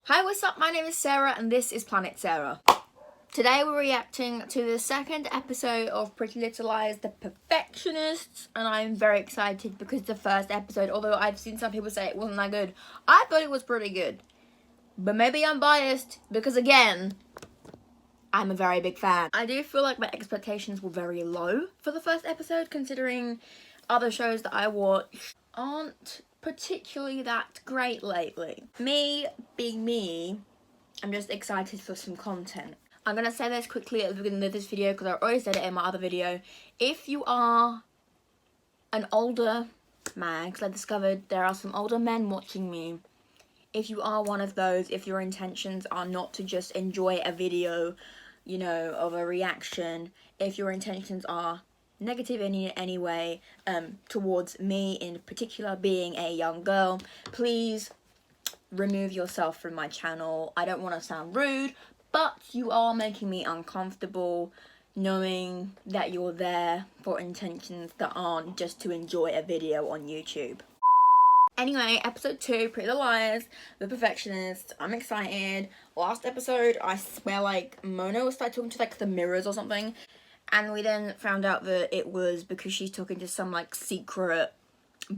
Hi, what's up? My name is Sarah and this is Planet Sarah. Today we're reacting to the second episode of Pretty Little Liars, The Perfectionists, and I'm very excited because the first episode, although I've seen some people say it wasn't that good, I thought it was pretty good. But maybe I'm biased because, again, I'm a very big fan. I do feel like my expectations were very low for the first episode, considering other shows that I watch aren't particularly that great lately. Me being me, I'm just excited for some content. I'm gonna say this quickly at the beginning of this video because I already said it in my other video. If you are an older man, because I discovered there are some older men watching me. If you are one of those, if your intentions are not to just enjoy a video, you know, of a reaction, if your intentions are negative in any way towards me in particular, being a young girl, please remove yourself from my channel. I don't want to sound rude, but you are making me uncomfortable knowing that you're there for intentions that aren't just to enjoy a video on YouTube. Anyway, episode 2, Pretty Little Liars, The Perfectionists. I'm excited. Last episode, I swear, like, Mona was started talking to, like, the mirrors or something. And we then found out that it was because she's talking to some, like, secret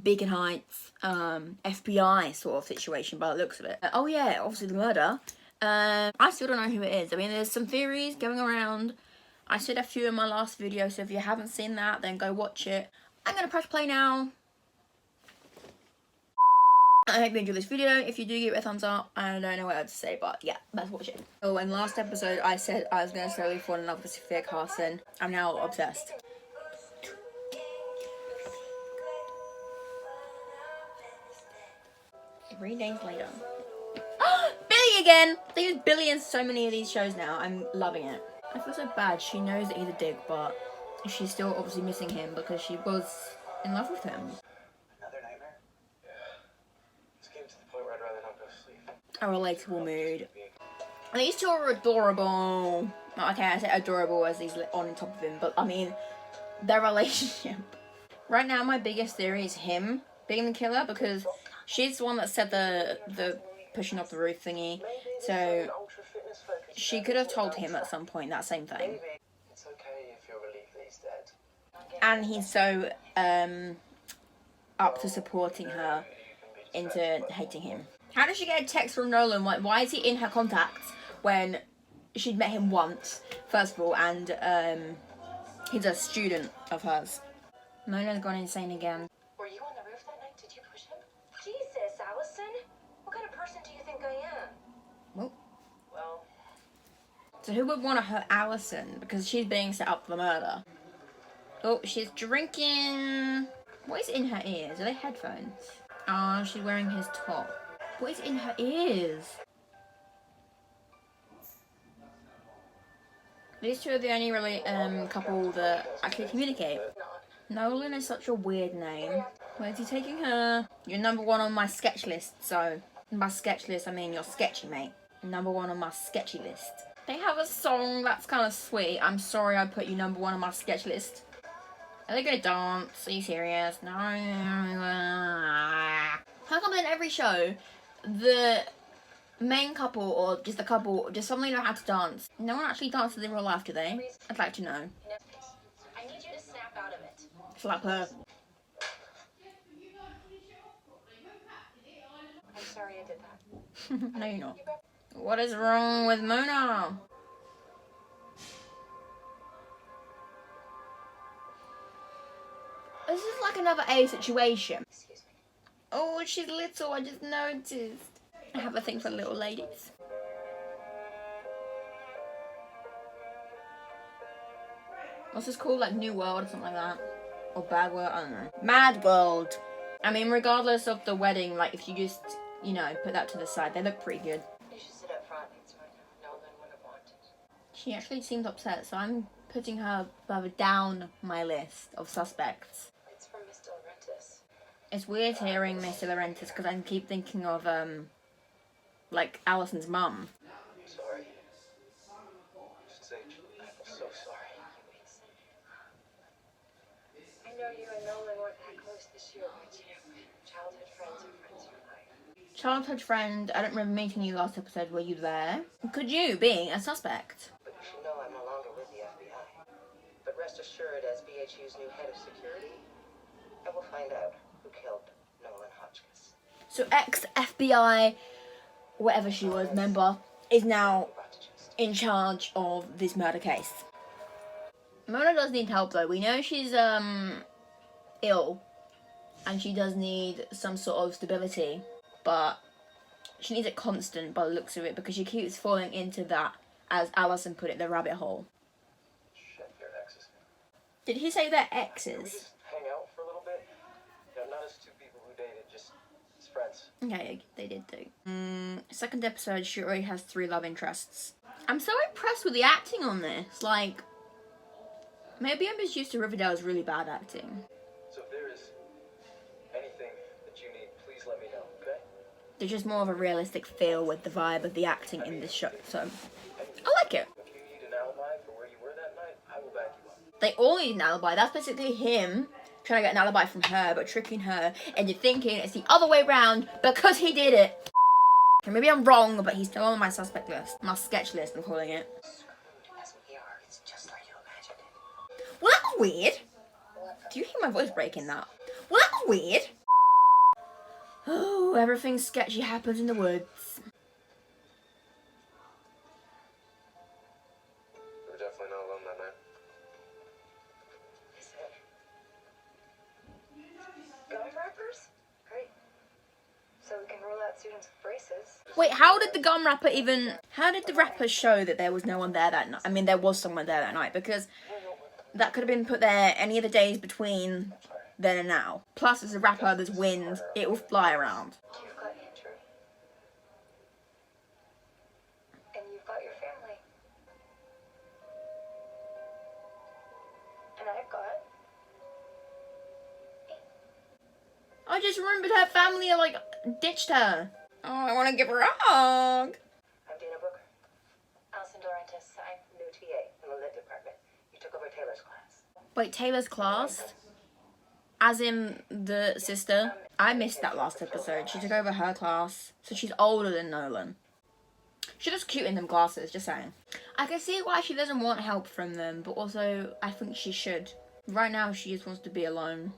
Beacon Heights FBI sort of situation by the looks of it. Oh yeah, obviously the murder. I still don't know who it is. I mean, there's some theories going around. I said a few in my last video, so if you haven't seen that, then go watch it. I'm gonna press play now. I hope you enjoyed this video. If you do, give it a thumbs up. I don't know what else to say, but yeah, let's watch it. Oh, in last episode, I said I was going to slowly fall in love with Sophia Carson. I'm now obsessed. 3 days later. Billy again! They use Billy in so many of these shows now. I'm loving it. I feel so bad. She knows that he's a dick, but she's still obviously missing him because she was in love with him. A relatable mood. And these two are adorable. Okay, I say adorable as he's on top of him, but I mean, their relationship. Right now, my biggest theory is him being the killer because she's the one that said the pushing off the roof thingy. So she could have told him at some point that same thing. And he's so up to supporting her into hating him. How did she get a text from Nolan? Like, why is he in her contacts when she'd met him once, first of all, and he's a student of hers? Mona's gone insane again. Were you on the roof that night? Did you push him? Jesus, Allison. What kind of person do you think I am? Well. So who would want to hurt Allison? Because she's being set up for the murder. Oh, she's drinking. What is in her ears? Are they headphones? Oh, she's wearing his top. What is in her ears? These two are the only really couple that actually communicate. Nolan is such a weird name. Where's he taking her? You're number 1 on my sketch list, so by sketch list I mean you're sketchy, mate. Number 1 on my sketchy list. They have a song that's kind of sweet. I'm sorry I put you number 1 on my sketch list. Are they gonna dance? Are you serious? No. How come in every show the main couple or just the couple just suddenly know how to dance? No one actually dances in real life, do they? I'd like to know. I need you to snap out of it. Slap her. I'm sorry I did that. No, you're not. What is wrong with Mona? This is like another A situation. Excuse me. Oh, she's little, I just noticed. I have a thing for little ladies. What's this called? Like New World or something like that? Or Bad World? I don't know. Mad World. I mean, regardless of the wedding, like if you just, you know, put that to the side, they look pretty good. You should sit up front. It's what Nolan would have wanted. She actually seems upset, so I'm putting her further down my list of suspects. It's from Miss De Laurentiis. It's weird hearing Miss De Laurentiis because I keep thinking of, like, Allison's mum. I'm sorry. Sage, I'm so sorry. I know you and Nolan weren't that close this year, but you know, childhood friends are friends for life. childhood friend. I don't remember meeting you last episode. Were you there? Could you, being a suspect? But you should know I'm no longer with the FBI. But rest assured, as BHU's new head of security, I will find out who killed Nolan Hotchkiss. So ex-FBI, whatever she was, member, is now in charge of this murder case. Mona does need help though. We know she's ill and she does need some sort of stability, but she needs it constant by the looks of it because she keeps falling into that, as Allison put it, the rabbit hole. Shit, your exes. Did he say they're Can we exes? just hang out for a little bit? You know, not as two people who dated, just as friends. Okay, they did do. Second episode, she already has 3 love interests. I'm so impressed with the acting on this. Like, maybe I'm just used to Riverdale's really bad acting. So if there is anything that you need, please let me know, okay? There's just more of a realistic feel with the vibe of the acting in this show, so I like it. If you need an alibi for where you were that night, I will back you up. They all need an alibi. That's basically him trying to get an alibi from her, but tricking her into thinking it's the other way around because he did it. And maybe I'm wrong, but he's still on my suspect list. My sketch list, I'm calling it. Screwed as we are, it's just like you imagined it. Well, that's weird. Do you hear my voice breaking that? Well, that's weird. Oh, everything sketchy happens in the woods. We were definitely not alone that night. Is it? Gum wrappers? Great. So we can rule out students with braces. Wait, how did the gum wrapper even... How did the rapper show that there was no one there that night? I mean, there was someone there that night, because that could have been put there any of the days between then and now. Plus, as a rapper, there's wind. It will fly around. You've got Andrew. And you've got your family. And I've got... I just remembered her family, like, ditched her. Oh, I want to give her a hug. I'm Dana Booker. Allison Dorantis. I'm new TA in the Lit department. You took over Taylor's class. Wait, Taylor's class? As in the sister? I missed that last episode. She took over her class. So she's older than Nolan. She looks cute in them glasses, just saying. I can see why she doesn't want help from them, but also I think she should. Right now she just wants to be alone.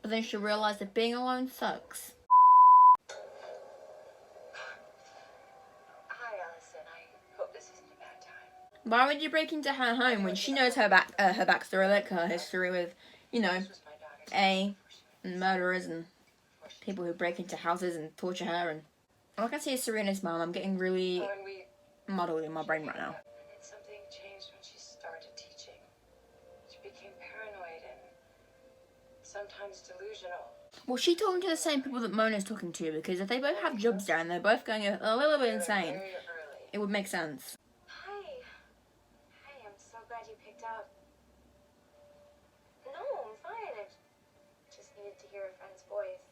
But then she'll realise that being alone sucks. Hi, Allison. I hope this isn't a bad time. Why would you break into her home when she knows her backstory, like her history with, you know, This was my daughter's and murderers and people who break into houses and torture her, and all I can see is Serena's mom. I'm getting really when we... muddled in my brain right now. And something changed when she started teaching. She became paranoid and sometimes delusional. Well, she's talking to the same people that Mona's talking to, because if they both have jobs there and they're both going a little bit insane, Very early. it would make sense. Hi. Hi, I'm so glad you picked up. No, I'm fine. I just needed to hear a friend's voice.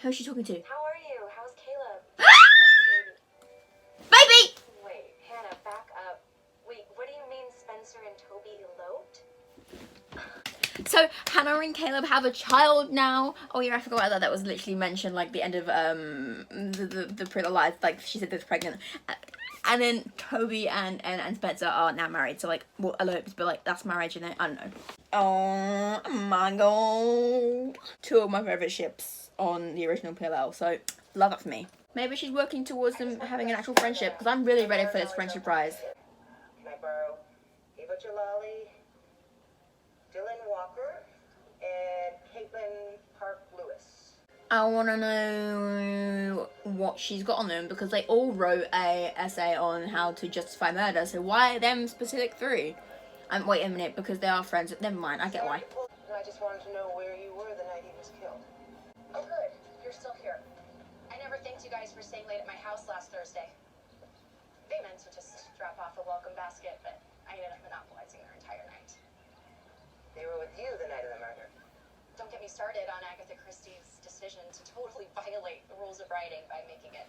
Who's she talking to? How are you? How's Caleb? Ah! How's the baby? Baby! Wait, Hannah, back up. Wait, what do you mean Spencer and Toby eloped? So Hannah and Caleb have a child now. Oh yeah, I forgot about that. That was literally mentioned like the end of the Pretty Little Lies. Like she said, they're pregnant, and then Toby and Spencer are now married. So like, well, eloped, but like that's marriage, and I don't know. Oh my god, 2 of my favorite ships on the original PLL. So love that for me. Maybe she's working towards them having an actual friendship, because I'm really ready for this friendship prize. Can I borrow Eva Jalali, Dylan Walker, and Caitlin Park Lewis? I want to know what she's got on them, because they all wrote a essay on how to justify murder. So why them specific 3? Wait a minute, because they are friends. Never mind, I get why. I just wanted to know where you were the night he was killed. Oh, good. You're still here. I never thanked you guys for staying late at my house last Thursday. They meant to just drop off a welcome basket, but I ended up monopolizing their entire night. They were with you the night of the murder. Don't get me started on Agatha Christie's decision to totally violate the rules of writing by making it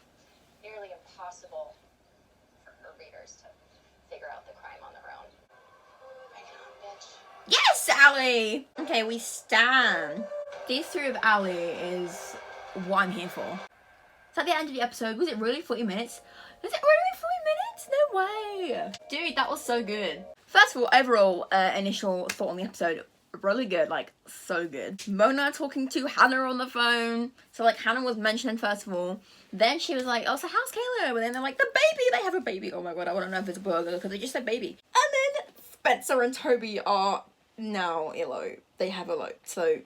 nearly impossible for her readers to figure out the crime on their own. Bring it on, bitch. Yes, Allie! Okay, we stan. These 3 of Allie is what I'm here for. It's at the end of the episode. Was it really 40 minutes? Was it really 40 minutes? No way. Dude, that was so good. First of all, overall, initial thought on the episode, really good, like, so good. Mona talking to Hannah on the phone. So, like, Hannah was mentioned first of all. Then she was like, oh, so how's Caleb? And then they're like, the baby, they have a baby. Oh my god, I want to know if it's a boy or girl because they just said baby. And then Spencer and Toby are now eloped. They have eloped. So,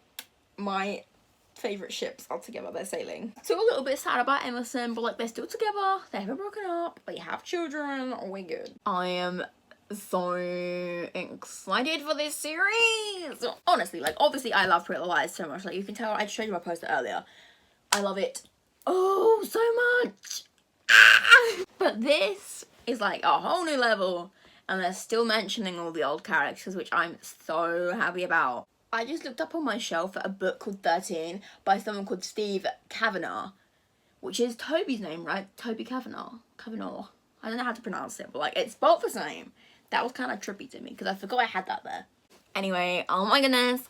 my favourite ships are together, they're sailing. Still a little bit sad about Emerson, but like, they're still together. They haven't broken up. They have children. We're good. I am so excited for this series. Honestly, like, obviously I love Pretty Little Lies so much. Like, you can tell, I showed you my poster earlier. I love it oh so much. But this is like a whole new level, and they're still mentioning all the old characters, which I'm so happy about. I just looked up on my shelf at a book called 13 by someone called Steve Kavanagh, which is Toby's name, right? Toby Kavanagh. Kavanagh. I don't know how to pronounce it, but like, it's both the same. That was kind of trippy to me because I forgot I had that there. Anyway, oh my goodness.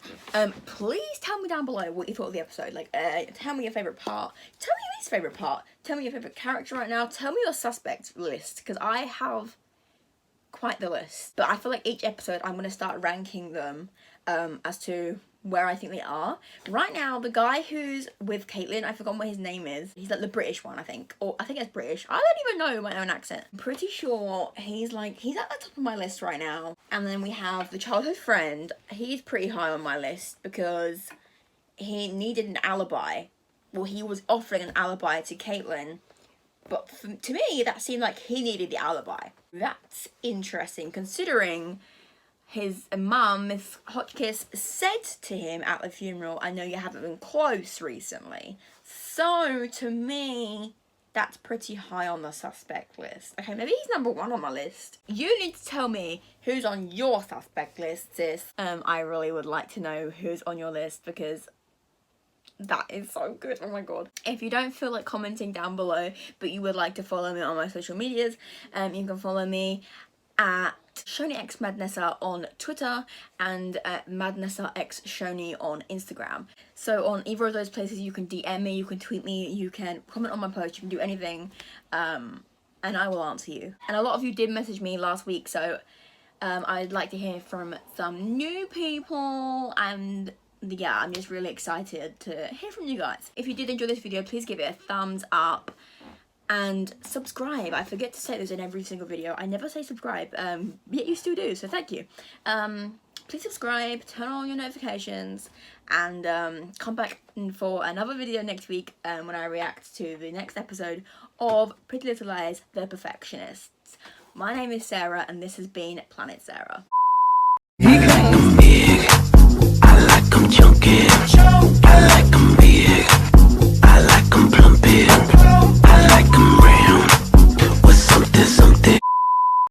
Please tell me down below what you thought of the episode. Like, tell me your favourite part. Tell me your least favourite part. Tell me your favourite character right now. Tell me your suspect list, because I have quite the list. But I feel like each episode I'm going to start ranking them as to where I think they are. Right now, the guy who's with Caitlin, I've forgotten what his name is. He's like the British one, I think. Or I think it's British. I don't even know my own accent. I'm pretty sure he's at the top of my list right now. And then we have the childhood friend. He's pretty high on my list because he needed an alibi. Well, he was offering an alibi to Caitlin. But to me, that seemed like he needed the alibi. That's interesting, considering his mum, Miss Hotchkiss, said to him at the funeral, I know you haven't been close recently. So, to me, that's pretty high on the suspect list. Okay, maybe he's number 1 on my list. You need to tell me who's on your suspect list, sis. I really would like to know who's on your list because that is so good. Oh my god. If you don't feel like commenting down below, but you would like to follow me on my social medias, you can follow me at ShoniXMadnessa on Twitter and MadnessaXShoni on Instagram. So on either of those places you can DM me, you can tweet me, you can comment on my post, you can do anything, and I will answer you. And a lot of you did message me last week, so I'd like to hear from some new people, and yeah, I'm just really excited to hear from you guys. If you did enjoy this video, please give it a thumbs up. And subscribe. I forget to say this in every single video. I never say subscribe, yet you still do, so thank you. Please subscribe, turn on your notifications, and come back for another video next week when I react to the next episode of Pretty Little Lies, The Perfectionists. My name is Sarah, and this has been Planet Sarah. He like 'em big, I like 'em chunky.